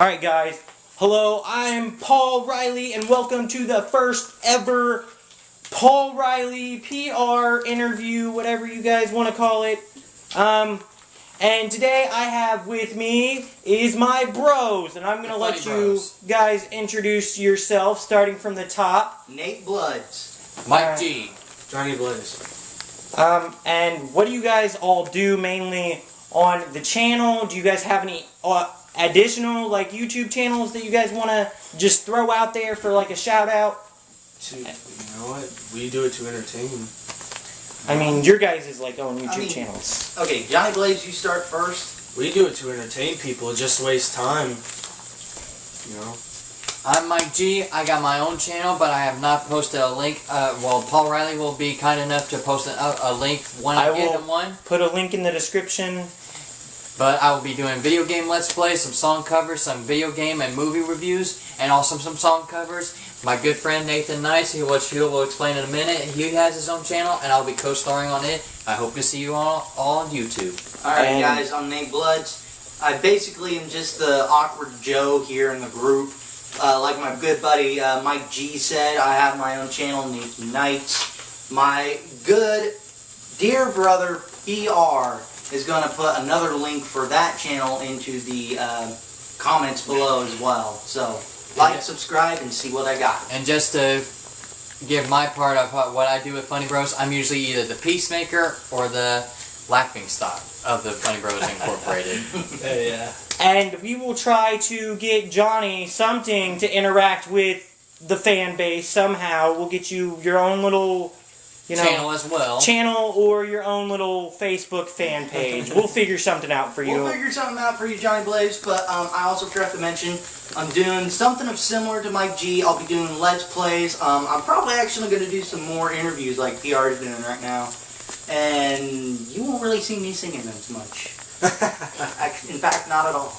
Alright guys, hello, I'm Paul Riley and welcome to the first ever Paul Riley PR interview, whatever you guys want to call it. And today I have with me is my bros, and I'm going to let you guys introduce yourself, starting from the top. Nate Bloods. Mike G. Johnny Blaze. And what do you guys all do mainly on the channel? Do you guys have any additional YouTube channels that you guys want to just throw out there for a shout out? You know what? We do it to entertain. I mean, your guys' own YouTube channels. Okay, Johnny Blaze, you start first. We do it to entertain people, just waste time. You know? I'm Mike G. I got my own channel, but I have not posted a link. Well, Paul Riley will be kind enough to post a link when I get him one. Put a link in the description. But I will be doing video game let's plays, some song covers, some video game and movie reviews, and also some song covers. My good friend Nathan Nice, which he will explain in a minute, he has his own channel, and I'll be co-starring on it. I hope to see you all on YouTube. Alright guys, I'm Nate Bloods. I basically am just the awkward Joe here in the group. Like my good buddy Mike G said, I have my own channel, Nathan Nights. My good dear brother PR is going to put another link for that channel into the comments below as well. So, like, subscribe, and see what I got. And just to give my part of what I do with Funny Bros, I'm usually either the peacemaker or the laughing stock of the Funny Bros Incorporated. Yeah. And we will try to get Johnny something to interact with the fan base somehow. We'll get you your own little channel as well. Channel or your own little Facebook fan page. We'll figure something out for you. We'll figure something out for you, Johnny Blaze, but I also forgot to mention I'm doing something similar to Mike G. I'll be doing Let's Plays. I'm probably actually going to do some more interviews like PR is doing right now. And you won't really see me singing as much. In fact, not at all.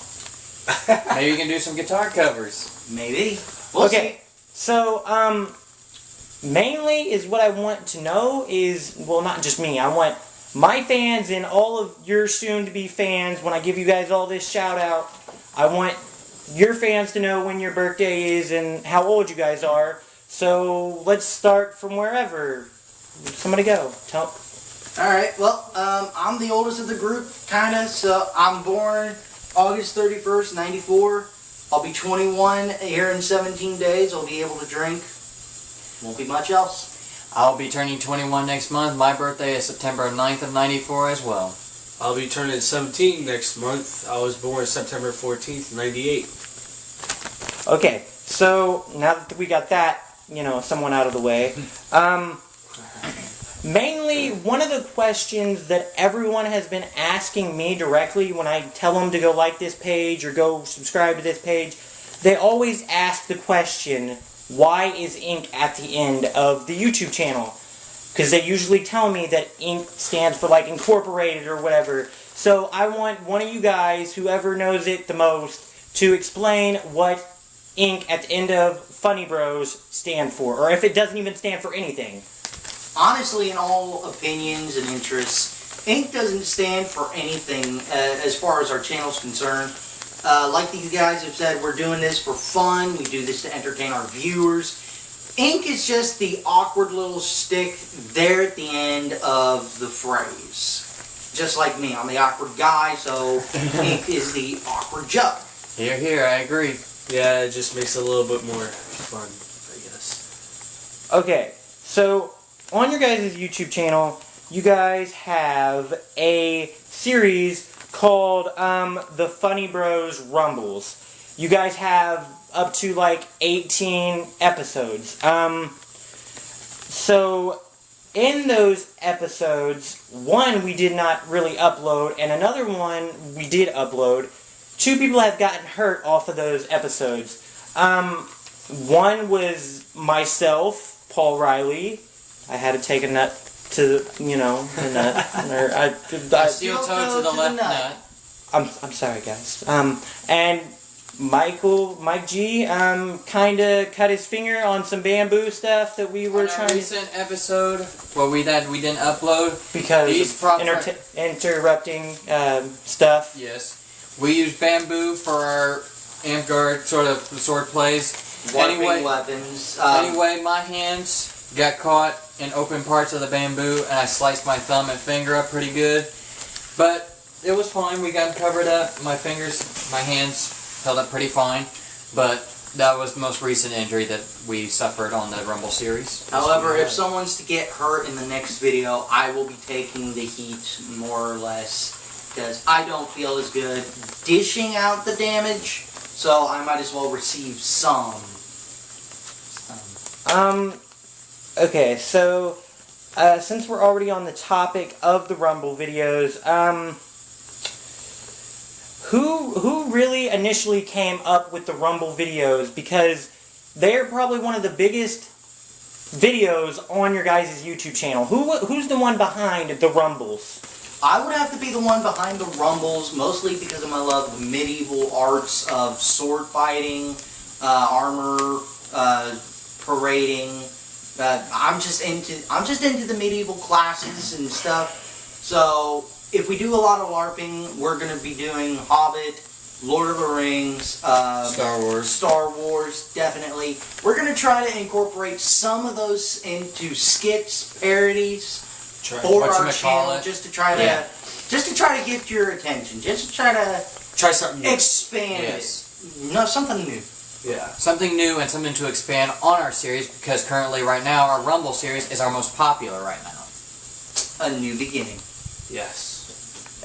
Maybe you can do some guitar covers. Maybe. We'll see. So, mainly is what I want to know is, well, not just me, I want my fans and all of your soon-to-be fans, when I give you guys all this shout-out, I want your fans to know when your birthday is and how old you guys are. So, let's start from wherever. Somebody go. Tell. Alright, well, I'm the oldest of the group, kinda, so I'm born August 31st, 94. I'll be 21 here in 17 days. I'll be able to drink. Won't be much else. I'll be turning 21 next month. My birthday is September 9th of 94 as well. I'll be turning 17 next month. I was born September 14th, 98. Okay, so now that we got that, someone out of the way, mainly one of the questions that everyone has been asking me directly when I tell them to go like this page or go subscribe to this page, they always ask the question, why is ink at the end of the YouTube channel? Because they usually tell me that ink stands for incorporated or whatever. So I want one of you guys, whoever knows it the most, to explain what ink at the end of Funny Bros stand for. Or if it doesn't even stand for anything. Honestly, in all opinions and interests, ink doesn't stand for anything as far as our channel's concerned. Like these guys have said, we're doing this for fun. We do this to entertain our viewers. Ink is just the awkward little stick there at the end of the phrase. Just like me, I'm the awkward guy, so ink is the awkward Joe. Here, here, I agree. Yeah, it just makes it a little bit more fun, I guess. Okay, so on your guys' YouTube channel, you guys have a series called The Funny Bros Rumbles. You guys have up to 18 episodes. So in those episodes, one we did not really upload, and another one we did upload. Two people have gotten hurt off of those episodes. One was myself, Paul Riley. I had to take a nut to, the nut. Steel toe to the left nut. I'm sorry, guys. And Mike G, kind of cut his finger on some bamboo stuff that we were trying to... recent episode, we didn't upload. Because of interrupting stuff. Yes. We used bamboo for our amp guard sort of sword plays. Warping weapons. Anyway, my hands got caught in open parts of the bamboo, and I sliced my thumb and finger up pretty good. But it was fine. We got them covered up. My hands held up pretty fine. But that was the most recent injury that we suffered on the Rumble series. However, if someone's to get hurt in the next video, I will be taking the heat more or less, because I don't feel as good dishing out the damage, so I might as well receive some. Okay, so, since we're already on the topic of the Rumble videos, who really initially came up with the Rumble videos? Because they're probably one of the biggest videos on your guys' YouTube channel. Who's the one behind the Rumbles? I would have to be the one behind the Rumbles, mostly because of my love of medieval arts of sword fighting, armor, parading. I'm just into the medieval classes and stuff. So if we do a lot of LARPing, we're going to be doing Hobbit, Lord of the Rings, Star Wars, definitely. We're going to try to incorporate some of those into skits, parodies for our channel, just to try to get your attention, just to try something new. Expand it. No, something new. Yeah. Something new and something to expand on our series, because currently, right now, our Rumble series is our most popular right now. A new beginning. Yes.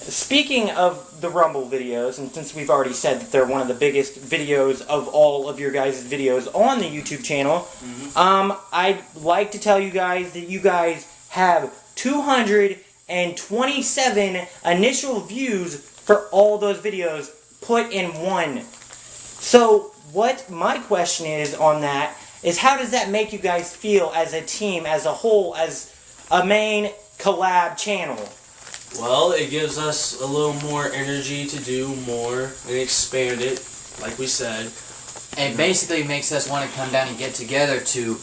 Speaking of the Rumble videos, and since we've already said that they're one of the biggest videos of all of your guys' videos on the YouTube channel, I'd like to tell you guys that you guys have 227 initial views for all those videos put in one. So, what my question is on that is, how does that make you guys feel as a team, as a whole, as a main collab channel? Well, it gives us a little more energy to do more and expand it, like we said. It basically makes us want to come down and get together to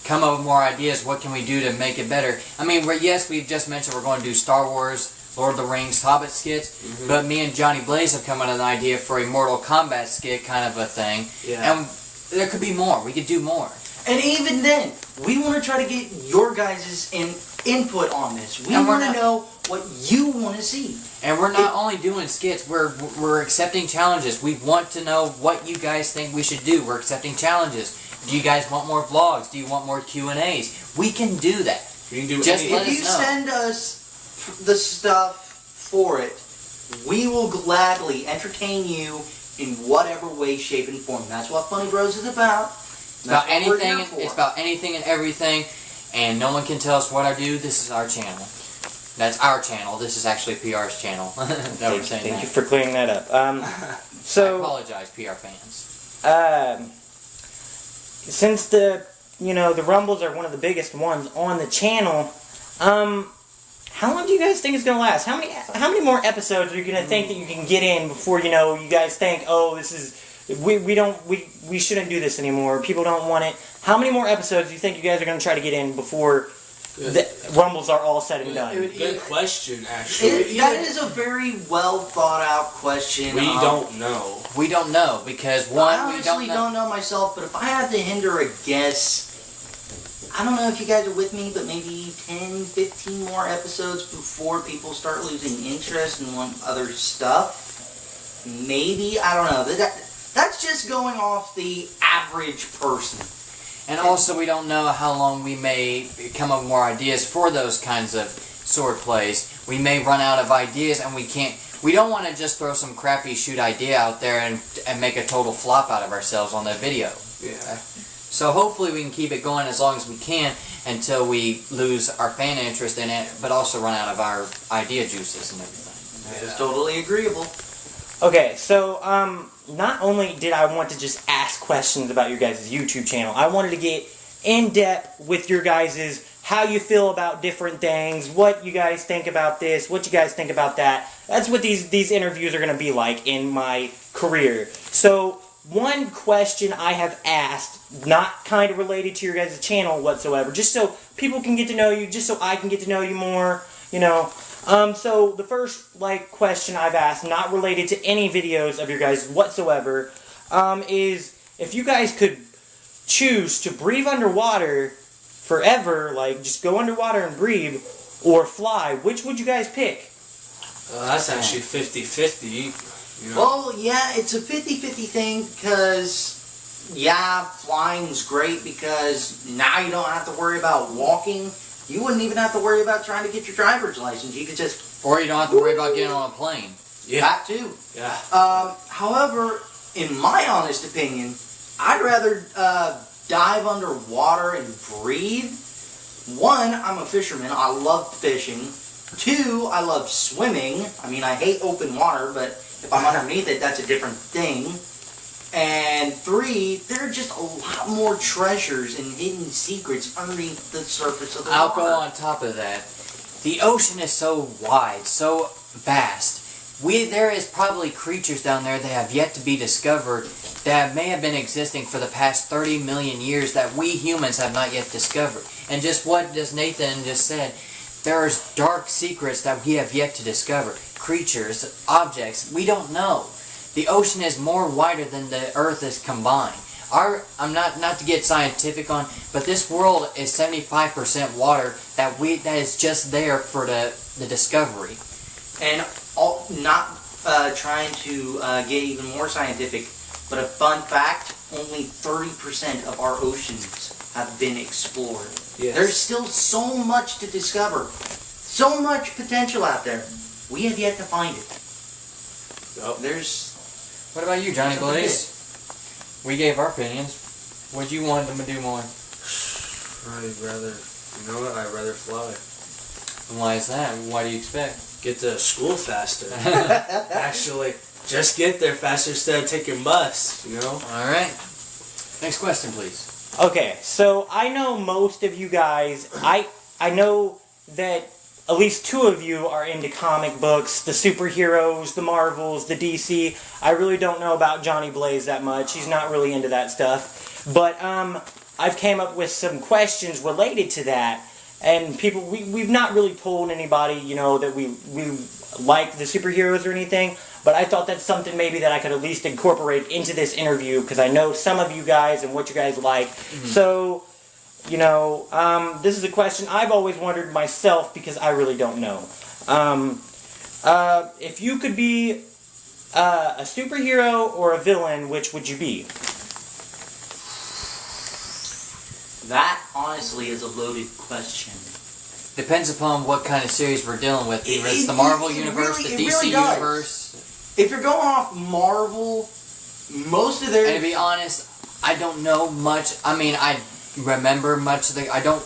come up with more ideas. What can we do to make it better? I mean, yes, we've just mentioned we're going to do Star Wars, Lord of the Rings, Hobbit skits, but me and Johnny Blaze have come up with an idea for a Mortal Kombat skit kind of a thing. Yeah. And there could be more. We could do more. And even then, we want to try to get your guys' input on this. We want to know what you want to see. And we're not only doing skits, we're accepting challenges. We want to know what you guys think we should do. We're accepting challenges. Do you guys want more vlogs? Do you want more Q&As? We can do that. We can do Just anything. let If you us know. send us the stuff for it, we will gladly entertain you in whatever way, shape, and form. That's what Funny Bros is about. It's about anything. It's about anything and everything, and no one can tell us what to do. This is our channel. That's our channel. This is actually PR's channel. Thank you for clearing that up. I apologize, PR fans. Since the Rumbles are one of the biggest ones on the channel, how long do you guys think it's gonna last? How many more episodes are you gonna think that you can get in before you guys think, oh, this is we shouldn't do this anymore. People don't want it. How many more episodes do you think you guys are gonna try to get in before the Rumbles are all said and done? Good question, actually. That is a very well thought out question. We don't know. We don't know because I honestly don't know myself, but if I had to hinder a guess, I don't know if you guys are with me, but maybe 10, 15 more episodes before people start losing interest and want other stuff. Maybe, I don't know. That's just going off the average person. And also, we don't know how long we may come up with more ideas for those kinds of sword plays. We may run out of ideas, and we can't. We don't want to just throw some crappy shoot idea out there and make a total flop out of ourselves on that video. Yeah. So hopefully we can keep it going as long as we can until we lose our fan interest in it, but also run out of our idea juices and everything. That is totally agreeable. Okay, so not only did I want to just ask questions about your guys' YouTube channel, I wanted to get in depth with your guys' how you feel about different things, what you guys think about this, what you guys think about that. That's what these interviews are going to be like in my career. So one question I have asked, not kind of related to your guys' channel whatsoever, just so people can get to know you, just so I can get to know you more, So the first question I've asked, not related to any videos of your guys whatsoever, is if you guys could choose to breathe underwater forever, like just go underwater and breathe, or fly, which would you guys pick? That's actually 50-50. You know? Well, yeah, it's a 50-50 thing because, yeah, flying's great because now you don't have to worry about walking. You wouldn't even have to worry about trying to get your driver's license. You could just... Or you don't have to worry about getting on a plane. Yeah. That too. Yeah. However, in my honest opinion, I'd rather dive underwater and breathe. One, I'm a fisherman. I love fishing. Two, I love swimming. I mean, I hate open water, but if I'm underneath it, that's a different thing. And three, there are just a lot more treasures and hidden secrets underneath the surface of the I'll water. go on top of that. The ocean is so wide, so vast. There is probably creatures down there that have yet to be discovered that may have been existing for the past 30 million years that we humans have not yet discovered. And just what just Nathan just said, there's dark secrets that we have yet to discover. Creatures, objects, we don't know. The ocean is more wider than the earth is combined. I'm not to get scientific on, but this world is 75% water that is just there for the discovery. And not trying to get even more scientific, but a fun fact, only 30% of our oceans have been explored. Yes. There's still so much to discover. So much potential out there. We have yet to find it. Yep. There's... What about you, Johnny Something Blaze? We gave our opinions. Would you want them to do more? I'd rather, you know what? I'd rather fly. And why is that? What do you expect? Get to school faster. Actually, just get there faster instead of taking bus, you know? Alright. Next question, please. Okay, so I know most of you guys, I know that at least two of you are into comic books, the superheroes, the Marvels, the DC. I really don't know about Johnny Blaze that much. He's not really into that stuff. But I've came up with some questions related to that. And people, we've not really told anybody, you know, that we like the superheroes or anything. But I thought that's something maybe that I could at least incorporate into this interview because I know some of you guys and what you guys like. Mm-hmm. So, you know, this is a question I've always wondered myself because I really don't know. If you could be a superhero or a villain, which would you be? That, honestly, is a loaded question. Depends upon what kind of series we're dealing with. Either it's the Marvel universe, really, the DC universe. If you're going off Marvel, most of their... And to be honest, I don't know much. I mean, I remember much of the... I don't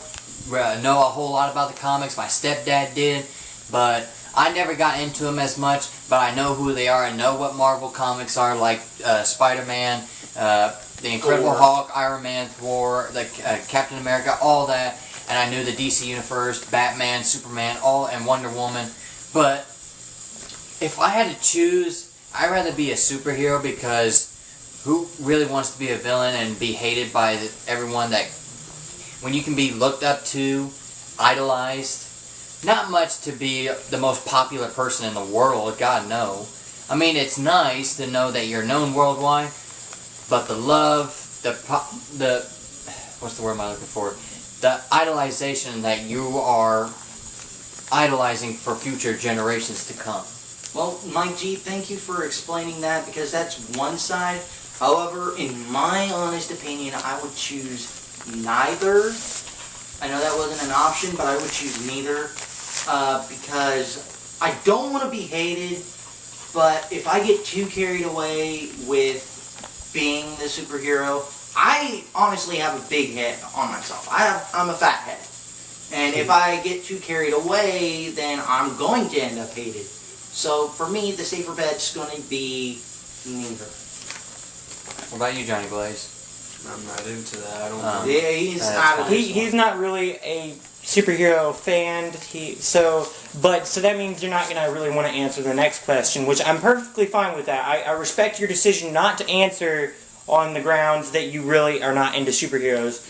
know a whole lot about the comics. My stepdad did, but I never got into them as much. But I know who they are. I know what Marvel comics are, like Spider-Man, the Incredible Hulk, Iron Man, Thor, the Captain America, all that. And I knew the DC Universe, Batman, Superman, and Wonder Woman. But if I had to choose, I'd rather be a superhero because who really wants to be a villain and be hated by everyone that... When you can be looked up to, idolized, not much to be the most popular person in the world, God no. I mean, it's nice to know that you're known worldwide, but the love, what's the word am I looking for? The idolization that you are idolizing for future generations to come. Well, Mike G, thank you for explaining that because that's one side. However, in my honest opinion, I would choose neither. I know that wasn't an option, but I would choose neither because I don't want to be hated, but if I get too carried away with being the superhero, I honestly have a big head on myself. I'm a fat head. And if I get too carried away, then I'm going to end up hated. So for me, the safer bet's going to be neither. What about you, Johnny Blaze? I'm not into that. I don't know. Yeah, He's not really a superhero fan. So that means you're not going to really want to answer the next question, which I'm perfectly fine with that. I respect your decision not to answer on the grounds that you really are not into superheroes.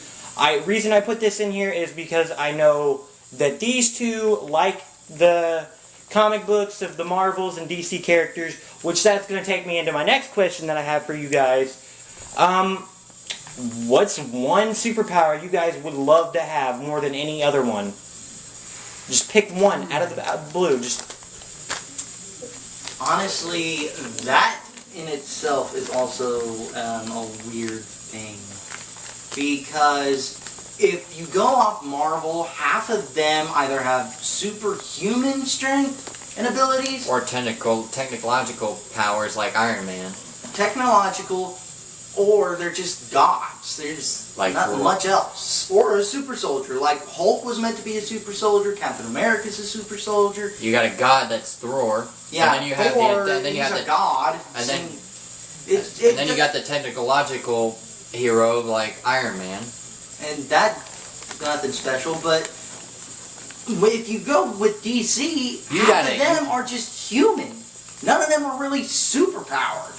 Reason I put this in here is because I know that these two like the comic books of the Marvels and DC characters, which that's going to take me into my next question that I have for you guys, What's one superpower you guys would love to have more than any other one? Just pick one out of the blue. Just Honestly, that in itself is also a weird thing. Because if you go off Marvel, half of them either have superhuman strength and abilities, Or technological powers like Iron Man. technological, or they're just gods. There's Like not Thor. much else. Or a super soldier. Like Hulk was meant to be a super soldier. Captain America's a super soldier. You got a god that's Thor. Yeah, And then you have Thor, then you he's have a god. and then- and then you got the technological hero like Iron Man. and that's nothing special. But if you go with DC, You half gotta- of them are just human. None of them are really superpowered.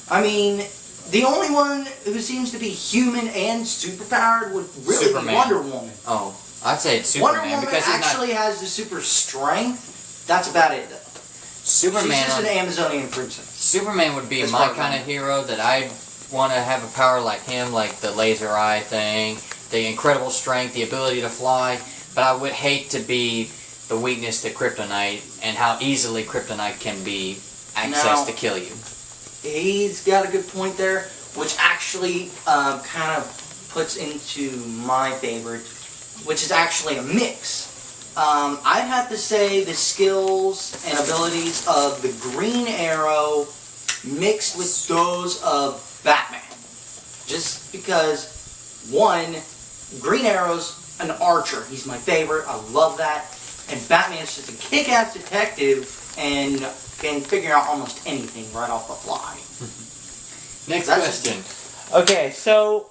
I mean, the only one who seems to be human and superpowered would really Superman. be Wonder Woman. Oh, I'd say it's Wonder Superman Woman because he's not actually has the super strength. That's about it, though. Superman. She's just an Amazonian princess. Superman would be As my far as kind I of know. hero that I'd want to have a power like him, like the laser eye thing, the incredible strength, the ability to fly. But I would hate to be the weakness to kryptonite and how easily kryptonite can be accessed Now- to kill you. He's got a good point there, which actually kind of puts into my favorite, which is actually a mix. I'd have to say the skills and abilities of the Green Arrow mixed with those of Batman. Just because, one, Green Arrow's an archer. He's my favorite. I love that. And Batman's just a kick-ass detective and can figure out almost anything right off the fly. Next That's question. okay, so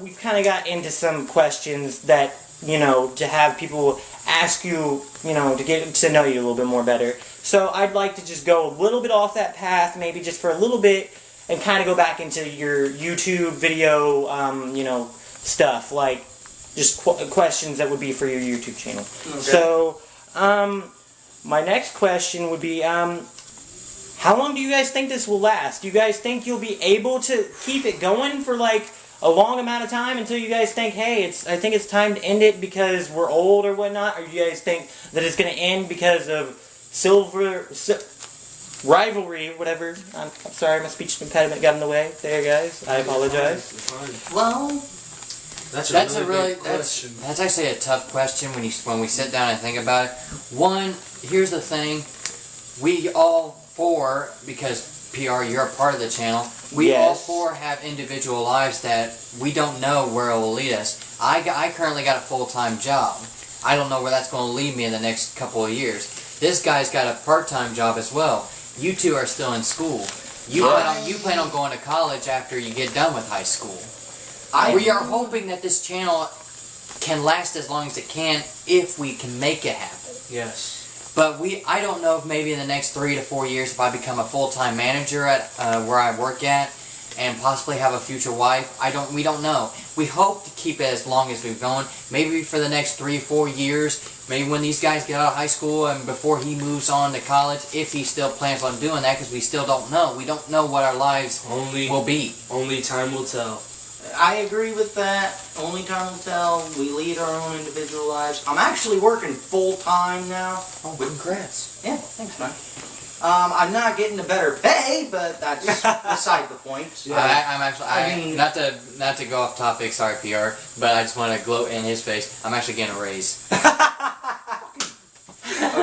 we've kind of got into some questions that to have people ask you, to get to know you a little bit more better. So I'd like to just go a little bit off that path, maybe just for a little bit, and kind of go back into your YouTube video, stuff like just questions that would be for your YouTube channel. Okay. So, my next question would be, how long do you guys think this will last? Do you guys think you'll be able to keep it going for like a long amount of time until you guys think, hey, I think it's time to end it because we're old or whatnot? Or do you guys think that it's going to end because of rivalry, whatever? I'm sorry, my speech impediment got in the way there, guys. I apologize. You're fine. Well, That's a really big question. that's actually a tough question when we sit down and think about it. One, here's the thing: we all four, because PR, you're a part of the channel. We all Yes. four have individual lives that we don't know where it will lead us. I currently got a full-time job. I don't know where that's going to lead me in the next couple of years. This guy's got a part-time job as well. You two are still in school. You plan on going to college after you get done with high school. We are hoping that this channel can last as long as it can if we can make it happen. Yes. But I don't know if maybe in the next 3 to 4 years if I become a full-time manager at where I work at and possibly have a future wife. We don't know. We hope to keep it as long as we've gone. Maybe for the next 3 or 4 years. Maybe when these guys get out of high school and before he moves on to college, if he still plans on doing that, because we still don't know. We don't know what our lives will be. Only time will tell. I agree with that. Only time will tell. We lead our own individual lives. I'm actually working full-time now. Oh, congrats. Yeah, thanks, man. I'm not getting a better pay, but that's beside the point. I'm actually. I mean- not to go off topic. Sorry, PR. But I just want to gloat in his face. I'm actually getting a raise. Okay,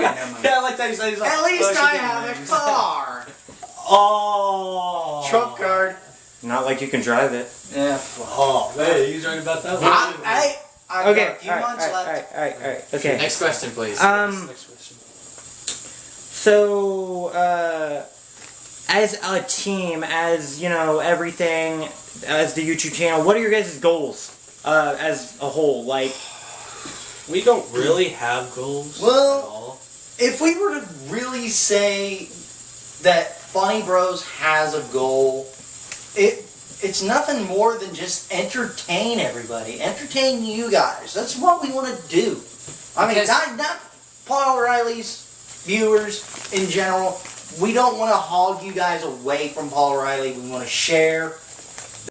never mind. Yeah, I like that you said At least I have a car. Oh! Trump card. Not like you can drive it. Yeah. Oh, hey, he's right about that one. I've Okay, got a few months left. alright. Okay. Next question, please. Next question. So, as a team, as, everything, as the YouTube channel, what are your guys' goals, as a whole? Like, We don't really have goals Well- at all. If we were to really say that Funny Bros has a goal, it's nothing more than just entertain everybody. Entertain you guys. That's what we want to do. I mean, Because- not Paul O'Reilly's viewers in general. We don't want to hog you guys away from Paul O'Reilly. We want to share